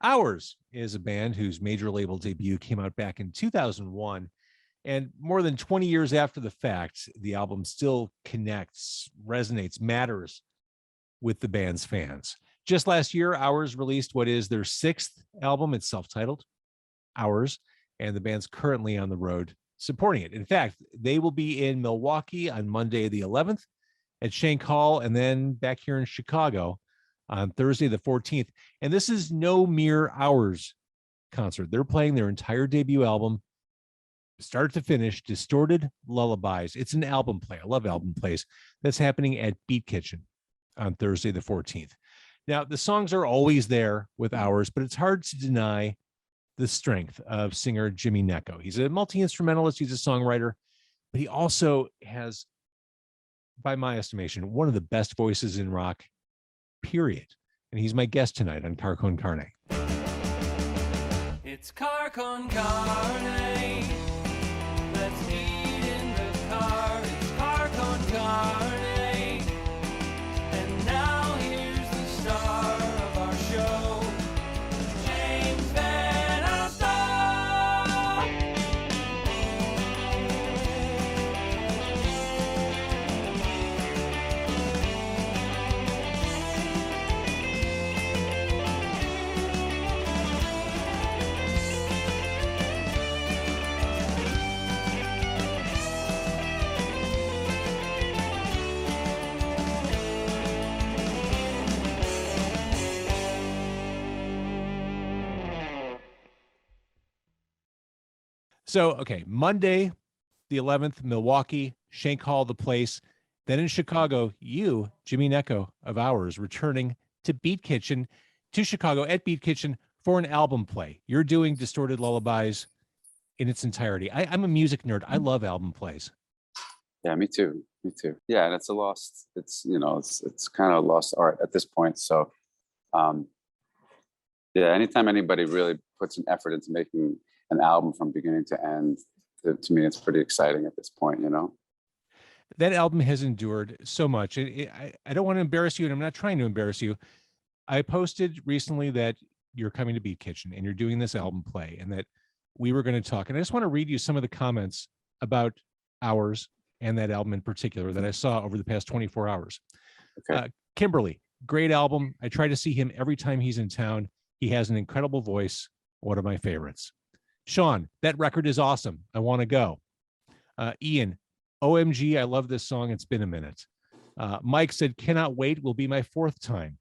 Ours is a band whose major label debut came out back in 2001. And more than 20 years after the fact, the album still connects, resonates, matters with the band's fans. Just last year, Ours released what is their sixth album. It's self-titled, Ours, and the band's currently on the road supporting it. In fact, they will be in Milwaukee on Monday the 11th, at Shank Hall, and then back here in Chicago on Thursday the 14th. And this is no mere Ours concert. They're playing their entire debut album, start to finish, Distorted Lullabies. It's an album play. I love album plays. That's happening at Beat Kitchen on Thursday the 14th. Now, the songs are always there with Ours, but it's hard to deny the strength of singer Jimmy Gnecco. He's a multi-instrumentalist. He's a songwriter, but he also has, by my estimation, one of the best voices in rock, period. And he's my guest tonight on Car Con Carne. It's Car Con Carne. Let's eat in the car. It's Car Con Carne. And now here's the star of our show, James Van Alstyne. So, okay, Monday, the 11th, Milwaukee, Shank Hall, the place. Then in Chicago, you, Jimmy Gnecco of Ours, returning to Beat Kitchen, to Chicago at Beat Kitchen for an album play. You're doing Distorted Lullabies in its entirety. I'm a music nerd. I love album plays. Yeah, me too. Me too. Yeah, and it's a lost. It's it's kind of lost art at this point. So, yeah, anytime anybody really puts an effort into making an album from beginning to end, to me, it's pretty exciting at this point. That album has endured so much. I don't want to embarrass you, and I'm not trying to embarrass you. I posted recently that you're coming to Beat Kitchen and you're doing this album play, and that we were going to talk. And I just want to read you some of the comments about Ours and that album in particular that I saw over the past 24 hours. Okay. Kimberly, great album. I try to see him every time he's in town. He has an incredible voice. One of my favorites. Sean, that record is awesome. I want to go. Ian, OMG, I love this song. It's been a minute. Mike said, cannot wait. Will be my fourth time.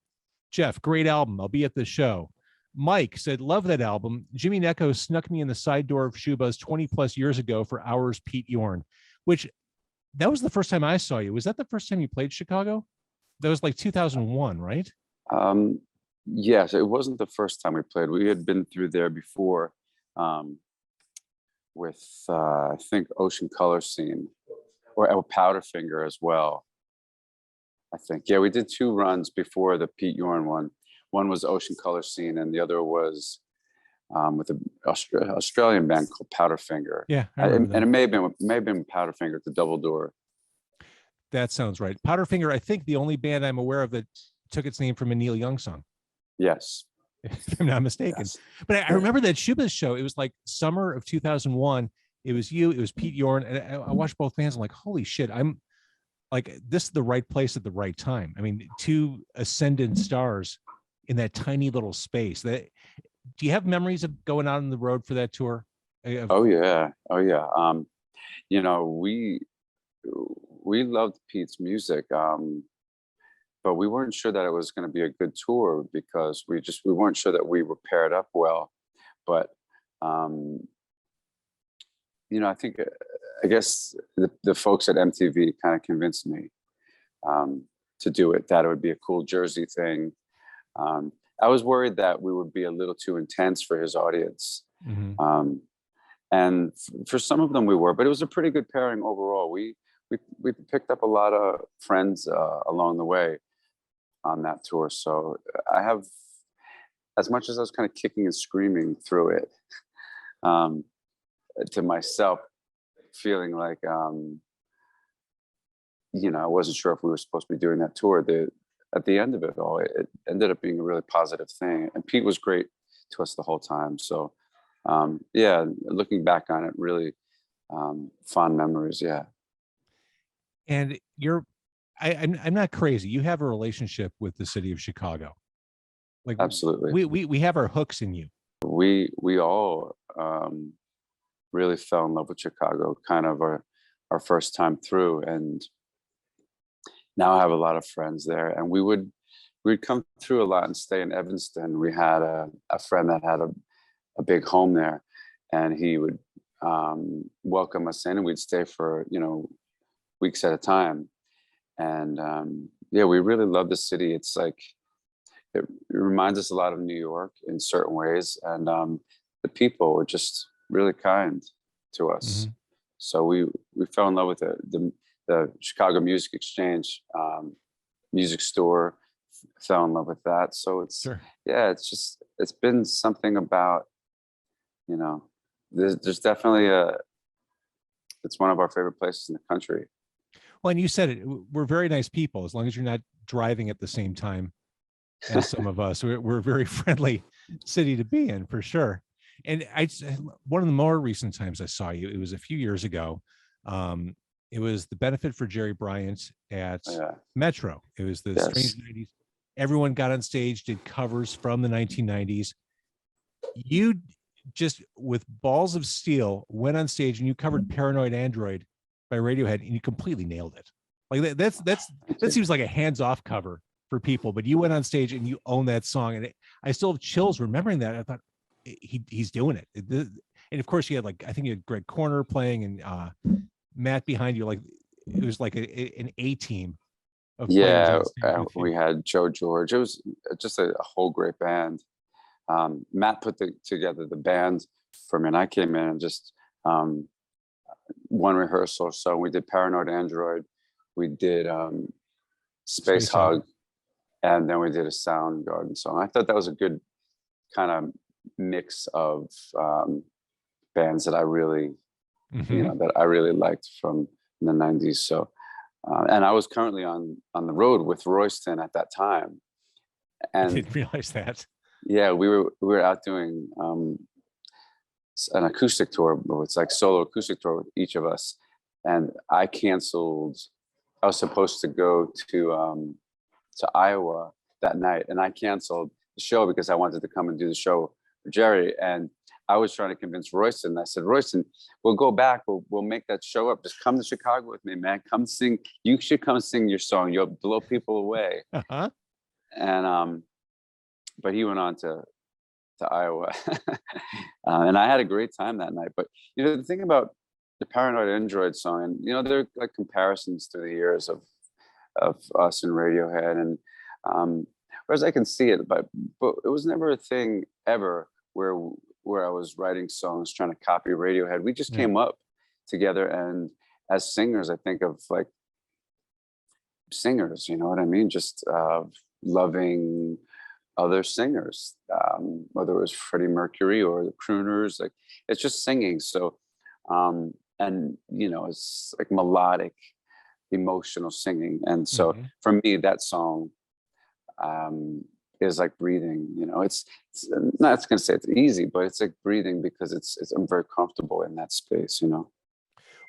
Jeff, great album. I'll be at the show. Mike said, love that album. Jimmy Gnecco snuck me in the side door of Shuba's 20 plus years ago for Ours Pete Yorn, which that was the first time I saw you. Was that the first time you played Chicago? That was like 2001, right? Yes, it wasn't the first time we played. We had been through there before. With I think Ocean Color Scene or Powderfinger as well. I think, yeah, we did two runs before the Pete Yorn one. One was Ocean Color Scene, and the other was with an Australian band called Powderfinger. Yeah, and it may have been Powderfinger at the Double Door. That sounds right. Powderfinger, I think, the only band I'm aware of that took its name from a Neil Young song. Yes. If I'm not mistaken. Yes. But I remember that Shuba's show. It was like summer of 2001. It was you, it was Pete Yorn. And I watched both bands. I'm like, holy shit. I'm like, this is the right place at the right time. I mean, two ascendant stars in that tiny little space. Do you have memories of going out on the road for that tour? Oh yeah. We loved Pete's music. But we weren't sure that it was going to be a good tour because we weren't sure that we were paired up well. But I guess the folks at MTV kind of convinced me to do it. That it would be a cool Jersey thing. I was worried that we would be a little too intense for his audience, and for some of them we were. But it was a pretty good pairing overall. We picked up a lot of friends along the way on that tour. So I have, as much as I was kind of kicking and screaming through it, to myself, feeling like, I wasn't sure if we were supposed to be doing that tour. At the end of it all, it ended up being a really positive thing. And Pete was great to us the whole time. So yeah, looking back on it, really fond memories. Yeah, And I'm not crazy. You have a relationship with the city of Chicago. Like absolutely. we have our hooks in you. We all really fell in love with Chicago, kind of our first time through, and now I have a lot of friends there. And we'd come through a lot and stay in Evanston. We had a friend that had a big home there, and he would welcome us in, and we'd stay for weeks at a time. And yeah, we really love the city. It's like it reminds us a lot of New York in certain ways, and the people were just really kind to us. Mhm. So we fell in love with the Chicago Music Exchange music store. Fell in love with that. So Sure. it's been something about there's definitely it's one of our favorite places in the country. Well, and you said it. We're very nice people as long as you're not driving at the same time as some of us. We're a very friendly city to be in, for sure. And one of the more recent times I saw you, it was a few years ago. It was the benefit for Jerry Bryant at Yeah. Metro. It was the Strange Yes. 90s. Everyone got on stage, did covers from the 1990s. You just, with balls of steel, went on stage and you covered Paranoid Android by Radiohead, and you completely nailed it. Like that seems like a hands-off cover for people, but you went on stage and you own that song. And I still have chills remembering that. I thought he's doing it. And of course, you had I think you had Greg Corner playing, and Matt behind you. Like it was like an A team of players Yeah, on stage with you. we had Joe George. It was just a whole great band. Matt put together the band for me, and I came in and just one rehearsal or so. We did Paranoid Android, we did Space Hug, and then we did a Soundgarden song. I thought that was a good kind of mix of bands that I really, that I really liked from the 90s. So, and I was currently on the road with Royston at that time. I And didn't realize that. yeah, we were out doing an acoustic tour. It's like solo acoustic tour with each of us. And I canceled. I was supposed to go to Iowa that night, and I canceled the show because I wanted to come and do the show for Jerry. And I was trying to convince Royston. I said, Royston, we'll go back. We'll make that show up. Just come to Chicago with me, man. Come sing. You should come sing your song. You'll blow people away. Uh-huh. And but he went on to Iowa, and I had a great time that night. But the thing about the Paranoid Android song, and there are like comparisons through the years of us and Radiohead, and whereas I can see it, but it was never a thing ever where I was writing songs trying to copy Radiohead. We just came up together, and as singers, I think of like singers, you know what I mean? Just loving other singers, whether it was Freddie Mercury or the crooners, like it's just singing. So, and it's like melodic, emotional singing. And so for me, that song is like breathing. It's not going to say it's easy, but it's like breathing because I'm very comfortable in that space.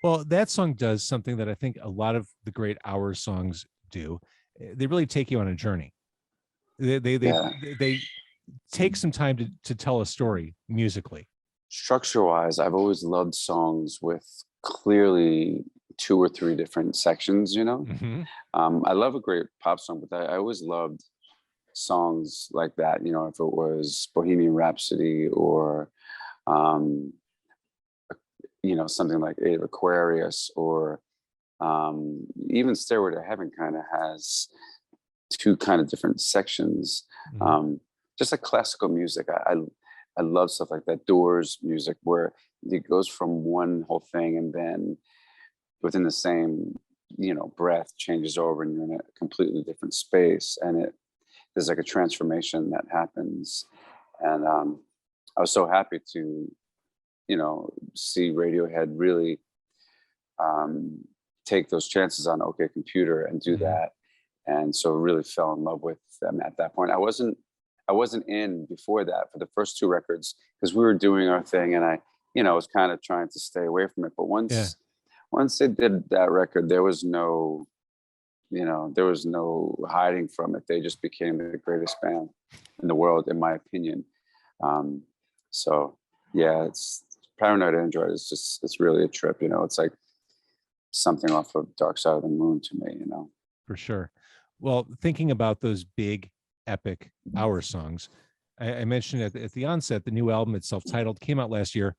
Well, that song does something that I think a lot of the great Hours songs do. They really take you on a journey. They take some time to tell a story musically. Structure-wise, I've always loved songs with clearly 2 or 3 different sections. I love a great pop song, but I always loved songs like that. If it was Bohemian Rhapsody or something like Age of Aquarius, or even Stairway to Heaven kind of has 2 kind of different sections. Just like classical music, I love stuff like that. Doors music, where it goes from one whole thing and then within the same breath changes over and you're in a completely different space, and there's like a transformation that happens. And I was so happy to see Radiohead really take those chances on OK Computer and do that. And so really fell in love with them at that point. I wasn't I wasn't in before that for the first two records because we were doing our thing, and I, was kind of trying to stay away from it. But Yeah, once they did that record, there was no hiding from it. They just became the greatest band in the world, in my opinion. Um, so yeah, it's Paranoid Android is just, it's really a trip. It's like something off of Dark Side of the Moon to me. for sure. Well, thinking about those big, epic hour songs, I mentioned at the onset, the new album itself, titled, came out last year.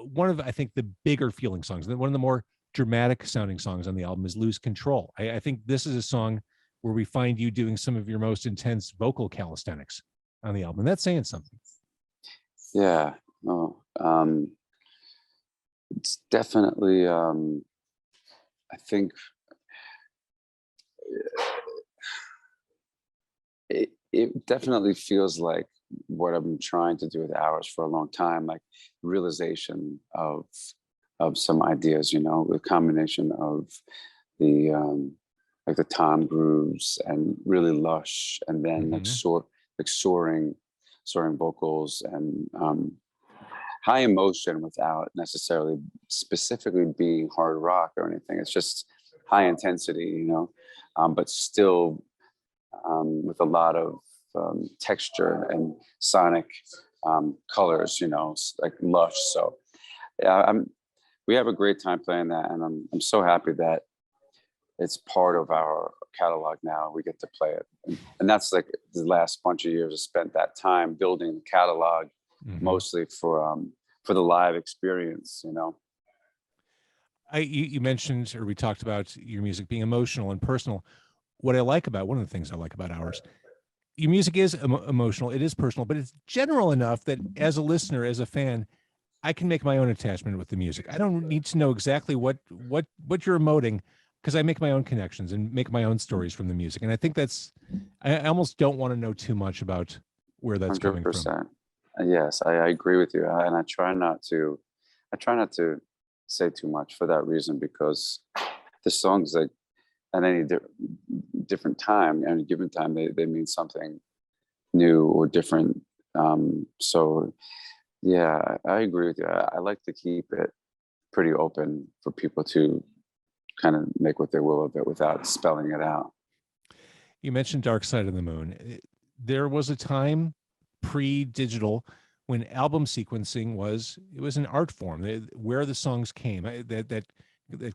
One of, I think, the bigger feeling songs, one of the more dramatic sounding songs on the album is Lose Control. I think this is a song where we find you doing some of your most intense vocal calisthenics on the album. And that's saying something. Yeah. No. It's definitely. I think it definitely feels like what I've been trying to do with Hours for a long time, like realization of some ideas, the combination of the like the tom grooves and really lush, and then like soaring vocals, and high emotion without necessarily specifically being hard rock or anything. It's just high intensity, but still with a lot of texture and sonic colors, like lush. So yeah, we have a great time playing that, and I'm so happy that it's part of our catalog now. We get to play it, and that's like the last bunch of years I spent that time building the catalog, mostly for the live experience. You mentioned, or we talked about your music being emotional and personal. One of the things I like about Ours, your music is emotional, it is personal, but it's general enough that as a listener, as a fan, I can make my own attachment with the music. I don't need to know exactly what you're emoting, because I make my own connections and make my own stories from the music. And I think I almost don't want to know too much about where that's coming from. 100%. Yes, I agree with you, and I try not to say too much for that reason, because the songs, like at any different time, any given time, they mean something new or different. So yeah, I agree with you. I like to keep it pretty open for people to kind of make what they will of it without spelling it out. You mentioned Dark Side of the Moon. There was a time pre-digital when album sequencing was an art form, where the songs came, that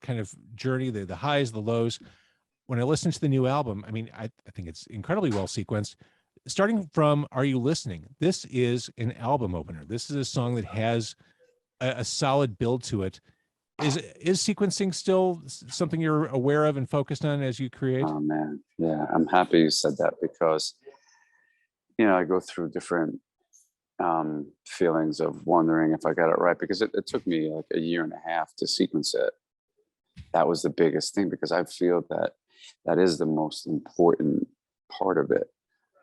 kind of journey, the highs, the lows. When I listen to the new album, I mean, I think it's incredibly well sequenced. Starting from Are You Listening? This is an album opener. This is a song that has a solid build to it. Is sequencing still something you're aware of and focused on as you create? Oh man, yeah, I'm happy you said that, because I go through different feelings of wondering if I got it right, because it took me like a year and a half to sequence it. That was the biggest thing, because I feel that is the most important part of it.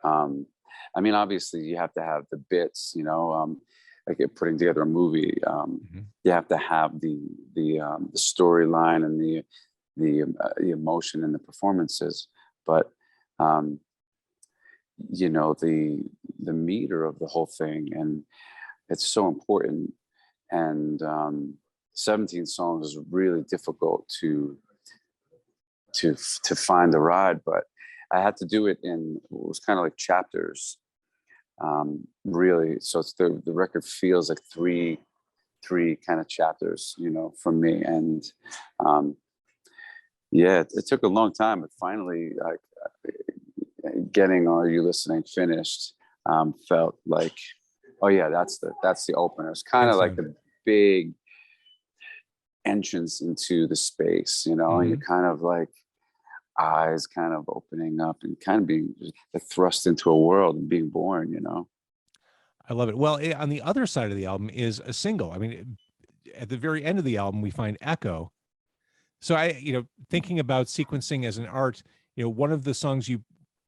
I mean, obviously you have to have the bits, like putting together a movie. You have to have the storyline and the emotion and the performances, but the meter of the whole thing, and it's so important. And 17 songs is really difficult to find the ride, but I had to do it it was kind of like chapters, really. So it's the record feels like three kind of chapters, for me. And yeah, it took a long time, but finally, like getting Are You Listening finished, felt like, oh yeah, that's the opener. It's kind of like the big entrance into the space, and you're kind of like eyes kind of opening up and kind of being thrust into a world and being born. I love it. Well, on the other side of the album is a single. I mean, at the very end of the album, we find Echo. So thinking about sequencing as an art, one of the songs you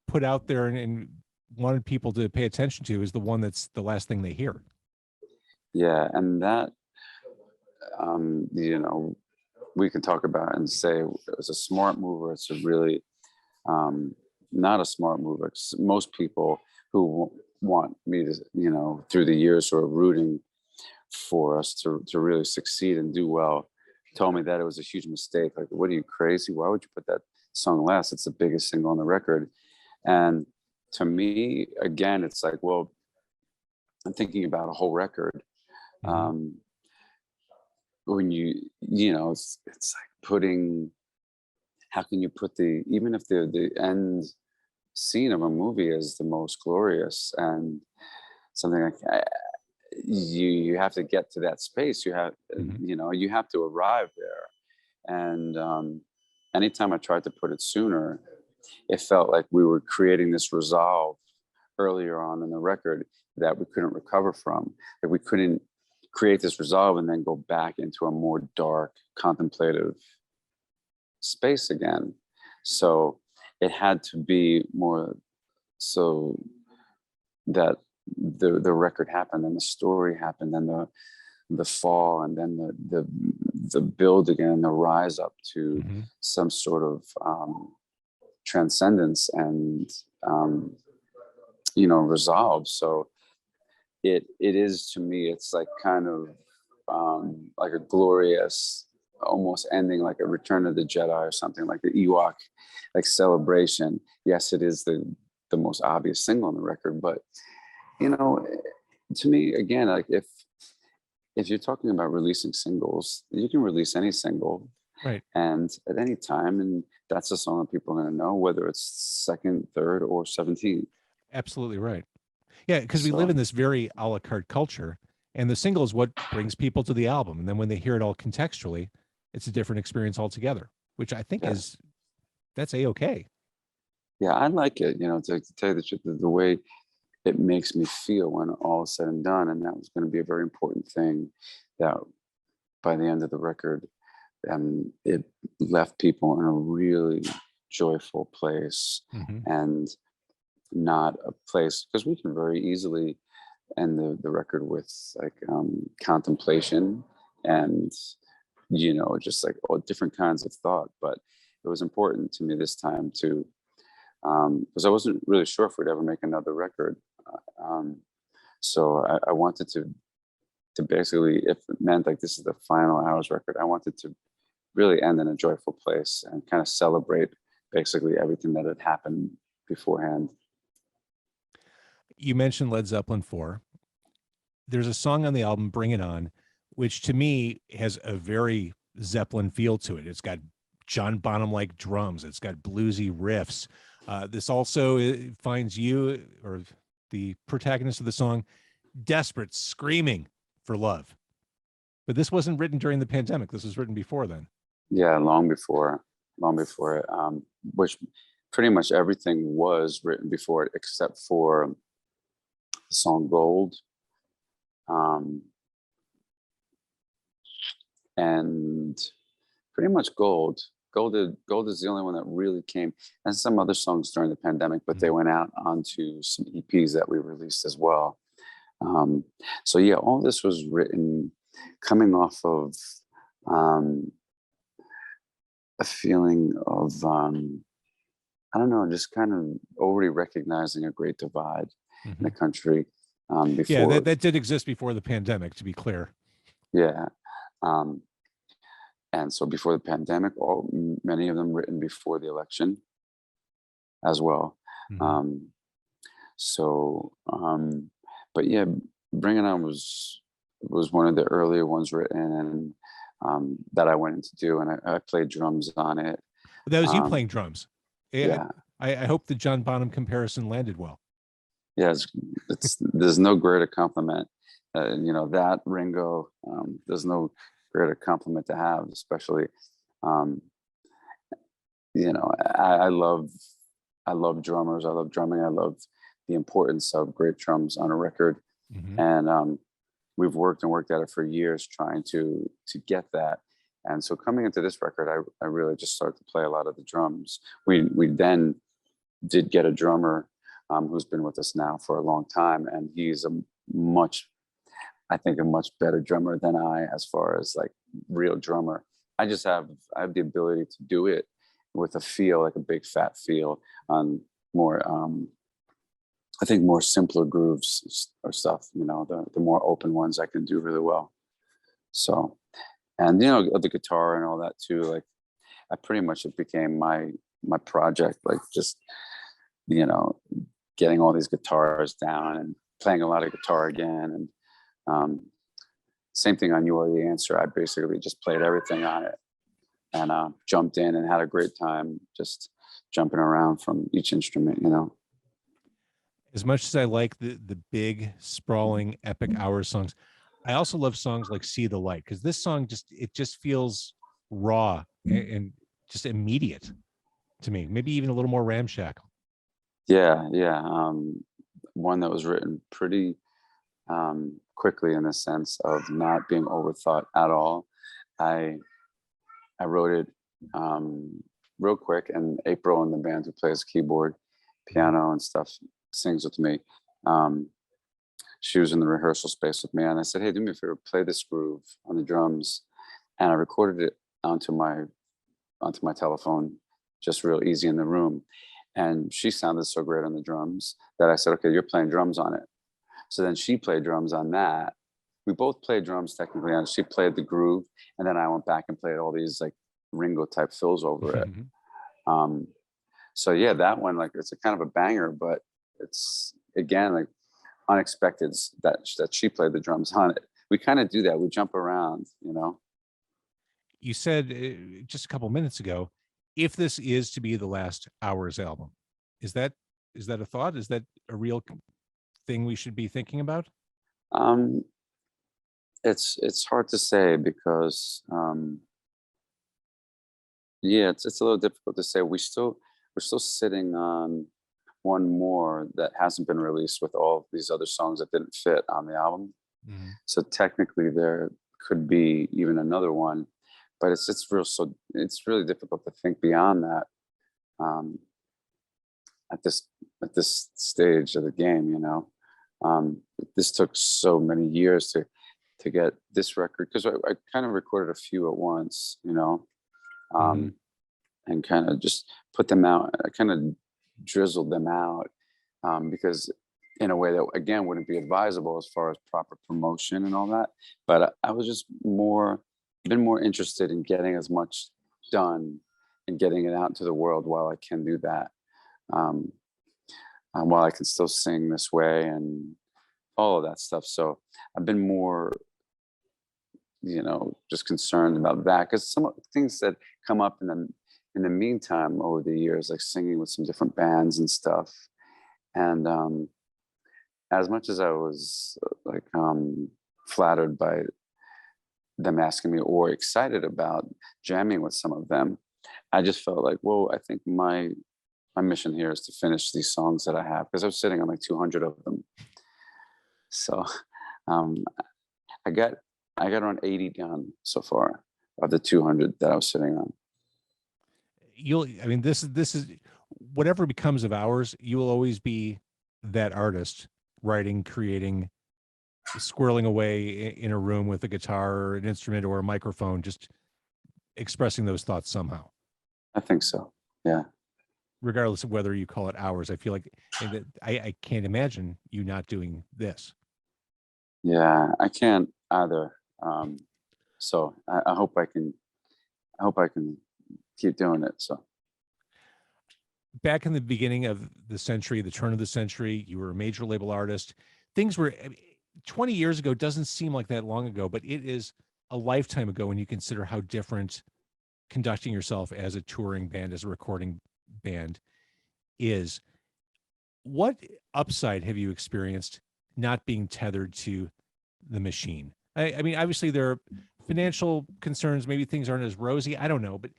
put out there and wanted people to pay attention to is the one that's the last thing they hear. Yeah, and that, we can talk about and say it was a smart move, or it's a really not a smart move. Most people who want me to, through the years, sort of rooting for us to really succeed and do well, told me that it was a huge mistake. Like, what are you, crazy? Why would you put that song last? It's the biggest single on the record. And to me, again, it's like, well, I'm thinking about a whole record. Mhm. When it's like putting, how can you put even if the end scene of a movie is the most glorious and something like you have to get to that space. You have, Mhm. you have to arrive there. And anytime I tried to put it sooner, it felt like we were creating this resolve earlier on in the record that we couldn't recover from. Like, we couldn't create this resolve and then go back into a more dark, contemplative space again. So it had to be more so that the record happened and the story happened and the fall and then the build again, the rise up to Mhm. some sort of transcendence and resolve. So it is, to me, it's like kind of like a glorious almost ending, like a Return of the Jedi or something, like the Ewok like celebration. Yes, it is the most obvious single on the record, but you know to me, again, like if you're talking about releasing singles, you can release any single Right. and at any time, and that's a song that people are going to know, whether it's second, third, or 17. Absolutely right. Yeah, because we live So in this very a la carte culture, and the single is what brings people to the album, and then when they hear it all contextually, it's a different experience altogether, which I think yeah, is that's a-okay. yeah, I like it, to tell you the truth, the way it makes me feel when all is said and done. And that was going to be a very important thing that by the end of the record, it left people in a really joyful place Mhm. and not a place, because we can very easily end the record with like contemplation and just like all different kinds of thought. But it was important to me this time to because I wasn't really sure if we'd ever make another record. Um, so I wanted to basically, if it meant like this is the final Hours record, I wanted to really end in a joyful place and kind of celebrate basically everything that had happened beforehand. You mentioned Led Zeppelin 4. There's a song on the album, Bring It On, which to me has a very Zeppelin feel to it. It's got John Bonham-like drums. It's got bluesy riffs. This also finds you, or the protagonist of the song, desperate, screaming for love. But this wasn't written during the pandemic. This was written before then. Yeah, long before it, which pretty much everything was written before it, except for the song Gold. And pretty much Gold. Gold is the only one that really came, and some other songs during the pandemic, but they Mhm. went out onto some EPs that we released as well. Um, so yeah, all this was written coming off of um, a feeling of I don't know, just kind of already recognizing a great divide in the Mhm. country Yeah, before. that did exist before the pandemic, to be clear. Yeah. Um, and so before the pandemic, many of them written before the election as well. Mhm. Um, so, but yeah, Bring It On was one of the earlier ones written, and that I went in to do, and I played drums on it. That was you Um, playing drums. Yeah, yeah, I hope the John Bonham comparison landed well. yeah, it's there's no greater compliment, that Ringo. There's no greater compliment to have, especially, um, I love drummers. I love drumming. I love the importance of great drums on a record, Mhm. and we've worked and worked at it for years trying to get that. And so coming into this record, I really just started to play a lot of the drums. We then did get a drummer who's been with us now for a long time, and he's much I think a much better drummer than I, as far as like real drummer. I have the ability to do it with a feel, like a big fat feel on more I think more simpler grooves or stuff, the more open ones I can do really well. So, and the guitar and all that too, like I pretty much, it became my project, like just, you know, getting all these guitars down and playing a lot of guitar again. And same thing on You Are the Answer. I basically just played everything on it and jumped in and had a great time just jumping around from each instrument. As much as I like the big, sprawling, epic Hours songs, I also love songs like See the Light, because this song just feels raw and just immediate to me. Maybe even a little more ramshackle. Yeah. One that was written pretty quickly, in the sense of not being overthought at all. I wrote it real quick, and April in the band, who plays keyboard, piano and stuff, sings with me. She was in the rehearsal space with me, and I said, "Hey, do me a favor, play this groove on the drums." And I recorded it onto my telephone, just real easy in the room. And she sounded so great on the drums that I said, "Okay, you're playing drums on it." So then she played drums on that. We both played drums technically, and she played the groove, and then I went back and played all these like Ringo type fills over it. So yeah, that one, like, it's a kind of a banger, but it's, again, like, unexpected that she played the drums on it. We kind of do that. We jump around. You said just a couple minutes ago, if this is to be the last Hours album, is that a thought? Is that a real thing we should be thinking about? It's hard to say, because yeah, it's a little difficult to say. We're still sitting on one more that hasn't been released, with all these other songs that didn't fit on the album. So technically there could be even another one, but it's really difficult to think beyond that at this stage of the game. This took so many years to get this record, because I kind of recorded a few at once, and kind of just put them out. I kind of drizzled them out, because in a way that, again, wouldn't be advisable as far as proper promotion and all that. But I was just been more interested in getting as much done and getting it out into the world while I can do that, while I can still sing this way and all of that stuff. So I've been more, just concerned about that, because some of the things that come up in the meantime over the years, like singing with some different bands and stuff. And as much as I was like flattered by them asking me, or excited about jamming with some of them, I just felt like, whoa, I think my mission here is to finish these songs that I have, because I was sitting on like 200 of them. So I got around 80 done so far of the 200 that I was sitting on. This is whatever becomes of Hours, you will always be that artist, writing, creating, squirreling away in a room with a guitar or an instrument or a microphone, just expressing those thoughts somehow. I think so. Yeah. Regardless of whether you call it Hours, I feel like I can't imagine you not doing this. Yeah, I can't either. So I hope I can keep doing it. So back in the beginning of the century, the turn of the century, you were a major label artist. Things were 20 years ago doesn't seem like that long ago, but it is a lifetime ago when you consider how different conducting yourself as a touring band, as a recording band is. What upside have you experienced not being tethered to the machine? I mean, obviously there are financial concerns. Maybe things aren't as rosy. I don't know, but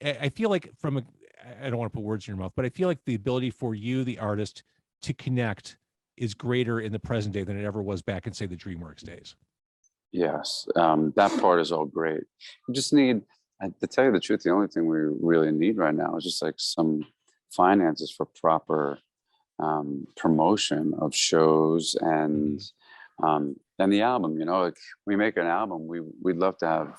I feel like I don't want to put words in your mouth, but I feel like the ability for you, the artist, to connect is greater in the present day than it ever was back in, say, the DreamWorks days. Yes, that part is all great. We just need, to tell you the truth, the only thing we really need right now is just like some finances for proper promotion of shows and the album. Like, we make an album, we'd love to have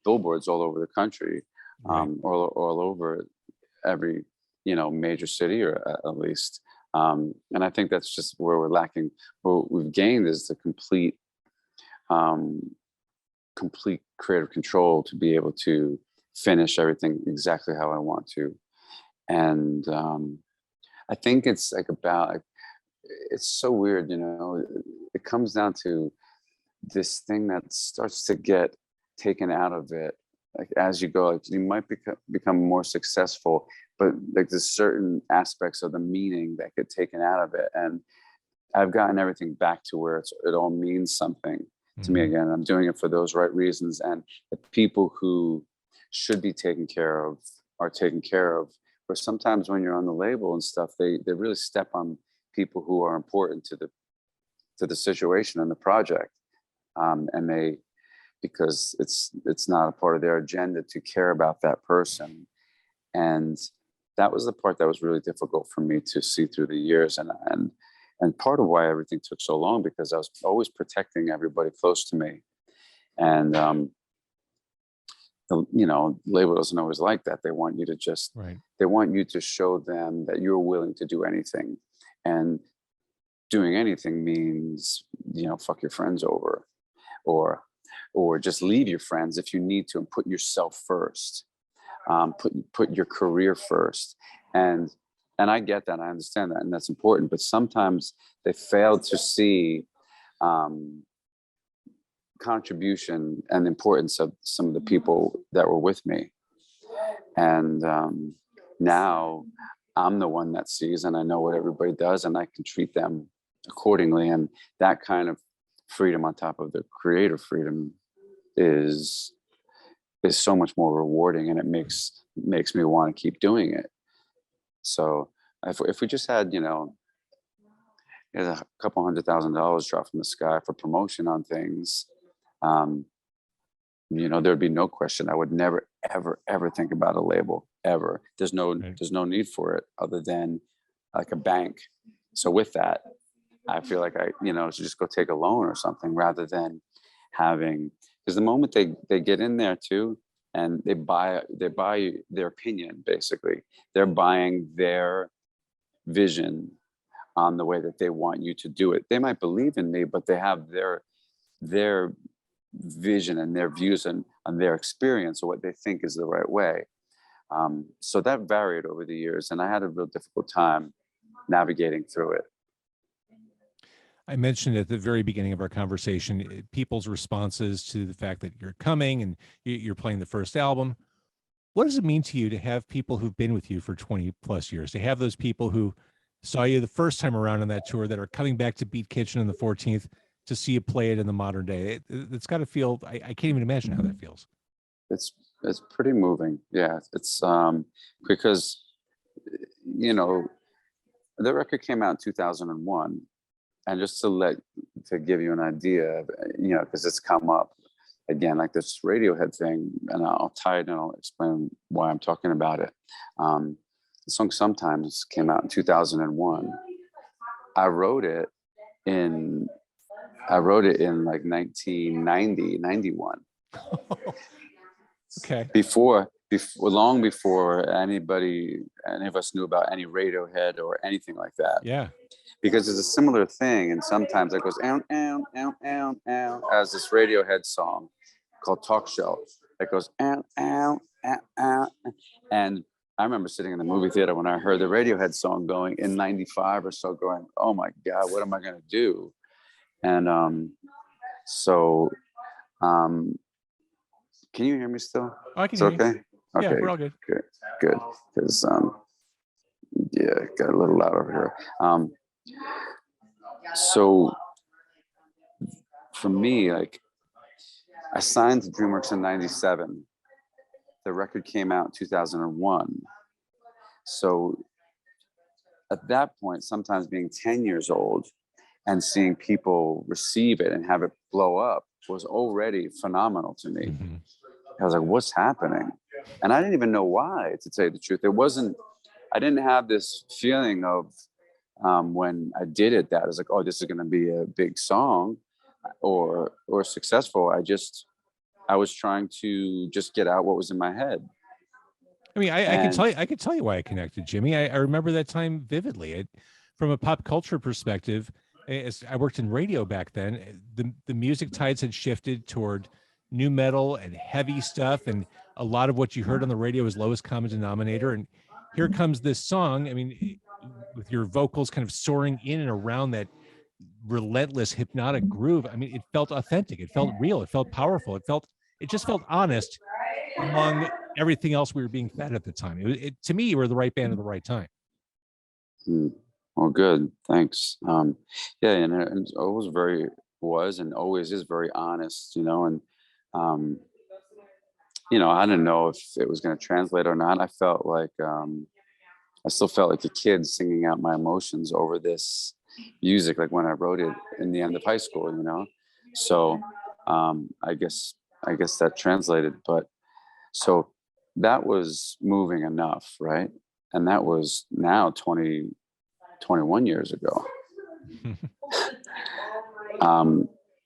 billboards all over the country, Right. all over every major city, or at least And I think that's just where we're lacking. What we've gained is the um, complete creative control to be able to finish everything exactly how I want to. And I think it's like it's so weird, it comes down to this thing that starts to get taken out of it. Like as you go, like you might become more successful, but like there's certain aspects of the meaning that get taken out of it. And I've gotten everything back to where it all means something to me again. I'm doing it for those right reasons. And the people who should be taken care of are taken care of. But sometimes when you're on the label and stuff, they really step on people who are important to the situation and the project. And because it's not a part of their agenda to care about that person. And that was the part that was really difficult for me to see through the years. And part of why everything took so long, because I was always protecting everybody close to me. And, label doesn't always like that. They want you to they want you to show them that you're willing to do anything. And doing anything means, fuck your friends over, or just leave your friends if you need to, and put yourself first, put your career first. And I get that, I understand that, and that's important. But sometimes they fail to see contribution and importance of some of the people that were with me. And now I'm the one that sees, and I know what everybody does, and I can treat them accordingly. And that kind of freedom on top of the creative freedom is so much more rewarding, and it makes me want to keep doing it. So if we just had, a couple $100,000 drop from the sky for promotion on things, there'd be no question. I would never, ever think about a label ever. There's no need for it other than like a bank. So with that, I feel like I should just go take a loan or something, rather than having, because the moment they get in there too, and they buy their opinion, basically they're buying their vision on the way that they want you to do it. They might believe in me, but they have their vision and their views on their experience, or what they think is the right way. So that varied over the years, and I had a real difficult time navigating through it. I mentioned at the very beginning of our conversation, people's responses to the fact that you're coming and you're playing the first album. What does it mean to you to have people who've been with you for 20 plus years, to have those people who saw you the first time around on that tour, that are coming back to Beat Kitchen on the 14th to see you play it in the modern day? It's got to feel, I can't even imagine how that feels. It's pretty moving. Yeah. It's because, the record came out in 2001. And just to give you an idea, because it's come up again, like this Radiohead thing, and I'll tie it and I'll explain why I'm talking about it. The song Sometimes came out in 2001. I wrote it in like 1990, 91. Okay. Long before any of us knew about any Radiohead or anything like that. Yeah. Because it's a similar thing, and sometimes it goes ow, ow, ow, ow, ow, as this Radiohead song called Talk Show. It goes ow, ow, ow, ow. And I remember sitting in the movie theater when I heard the Radiohead song going in 95 or so, going, oh my God, what am I gonna do? And can you hear me still? Oh, I can hear okay? You. Okay. Yeah, we're all good. Good. Because got a little loud over here. So for me, like, I signed to DreamWorks in 97. The record came out in 2001. So at that point, sometimes being 10 years old and seeing people receive it and have it blow up was already phenomenal to me. Mm-hmm. I was like, what's happening? And I didn't even know why, to tell you the truth. I didn't have this feeling of, when I did it, that I was like, oh, this is going to be a big song or successful. I was trying to just get out what was in my head. I mean, I can tell you why I connected, Jimmy. I remember that time vividly. from a pop culture perspective, as I worked in radio back then, the music tides had shifted toward new metal and heavy stuff, and a lot of what you heard on the radio was lowest common denominator. And here comes this song. I mean, with your vocals kind of soaring in and around that relentless hypnotic groove. I mean, it felt authentic. It felt real. It felt powerful. It just felt honest among everything else we were being fed at the time. To me, you were the right band at the right time. Well, good. Thanks. Yeah, and it was and always is very honest, and I didn't know if it was going to translate or not. I felt like I still felt like a kid singing out my emotions over this music, like when I wrote it in the end of high school, So I guess that translated, but so that was moving enough, right? And that was now 21 years ago.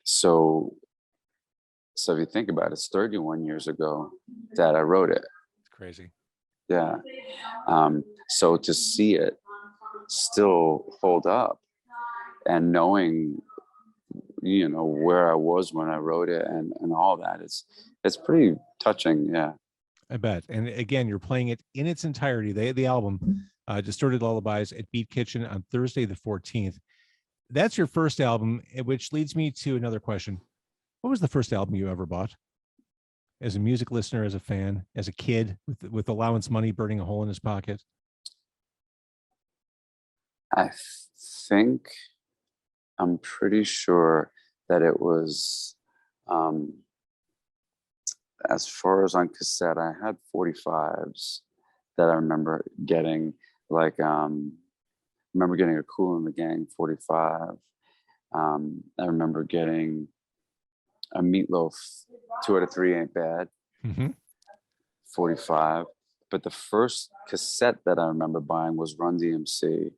So if you think about it, it's 31 years ago that I wrote it. It's crazy. Yeah. So to see it still hold up and knowing, where I was when I wrote it and all that, it's pretty touching. Yeah. I bet. And again, you're playing it in its entirety. The album, Distorted Lullabies at Beat Kitchen on Thursday, the 14th. That's your first album, which leads me to another question. What was the first album you ever bought? As a music listener, as a fan, as a kid with allowance money burning a hole in his pocket? I'm pretty sure that it was, as far as on cassette, I had 45s that I remember getting, like, remember getting a Kool and the Gang 45. I remember getting a Meatloaf 2 out of 3 Ain't Bad 45. But the first cassette that I remember buying was Run DMC.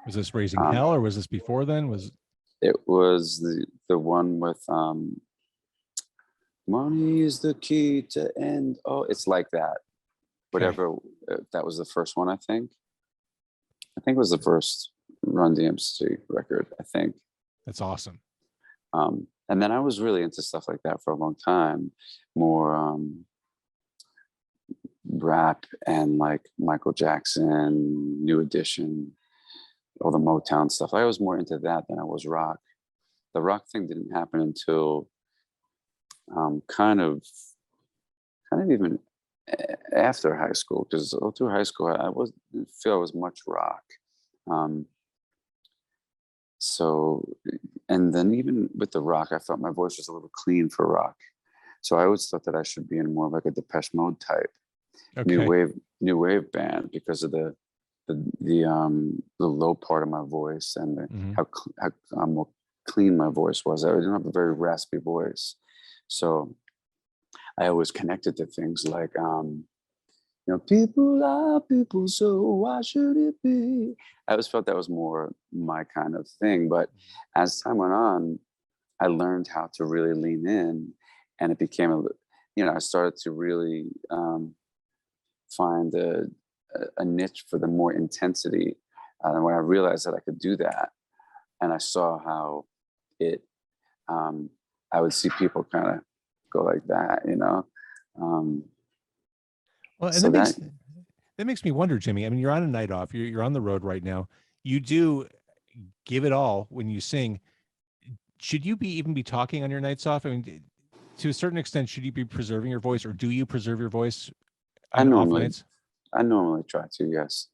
Was this Raising Hell, or was this before then? It was the one with money is the key to end. Oh, it's like that. Whatever. That was the first one, I think. It was the first Run DMC record, I think. That's awesome. And then I was really into stuff like that for a long time, more rap and like Michael Jackson, New Edition, all the Motown stuff. I was more into that than I was rock. The rock thing didn't happen until kind of even after high school, because all through high school didn't feel I was much rock. So, and then even with the rock, I felt my voice was a little clean for rock. So I always thought that I should be in more of like a Depeche Mode type, new wave band, because of the low part of my voice and how more clean my voice was. I didn't have a very raspy voice, so I always connected to things like people are people, so why should it be? I always felt that was more my kind of thing. But as time went on, I learned how to really lean in, and it became I started to really find a niche for the more intensity. And when I realized that I could do that, and I saw how it, I would see people kind of go like that, Well, and so that makes me wonder, Jimmy. I mean, you're on a night off. You're on the road right now. You do give it all when you sing. Should you even be talking on your nights off? I mean, to a certain extent, should you be preserving your voice, or do you preserve your voice on off nights? I normally try to, yes.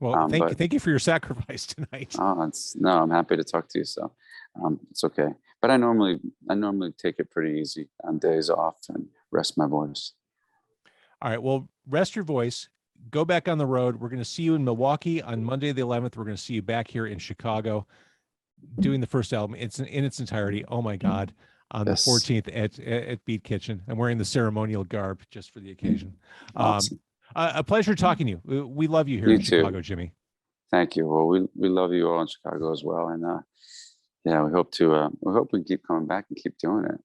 Well, thank you for your sacrifice tonight. I'm happy to talk to you. So it's okay. But I normally take it pretty easy on days off and rest my voice. All right. Well, rest your voice. Go back on the road. We're going to see you in Milwaukee on Monday the 11th. We're going to see you back here in Chicago doing the first album. It's in its entirety. Oh my God. On the 14th at Beat Kitchen. I'm wearing the ceremonial garb just for the occasion. Awesome. A pleasure talking to you. We love you here in Chicago, Jimmy. Thank you. Well, we love you all in Chicago as well. And we hope we keep coming back and keep doing it.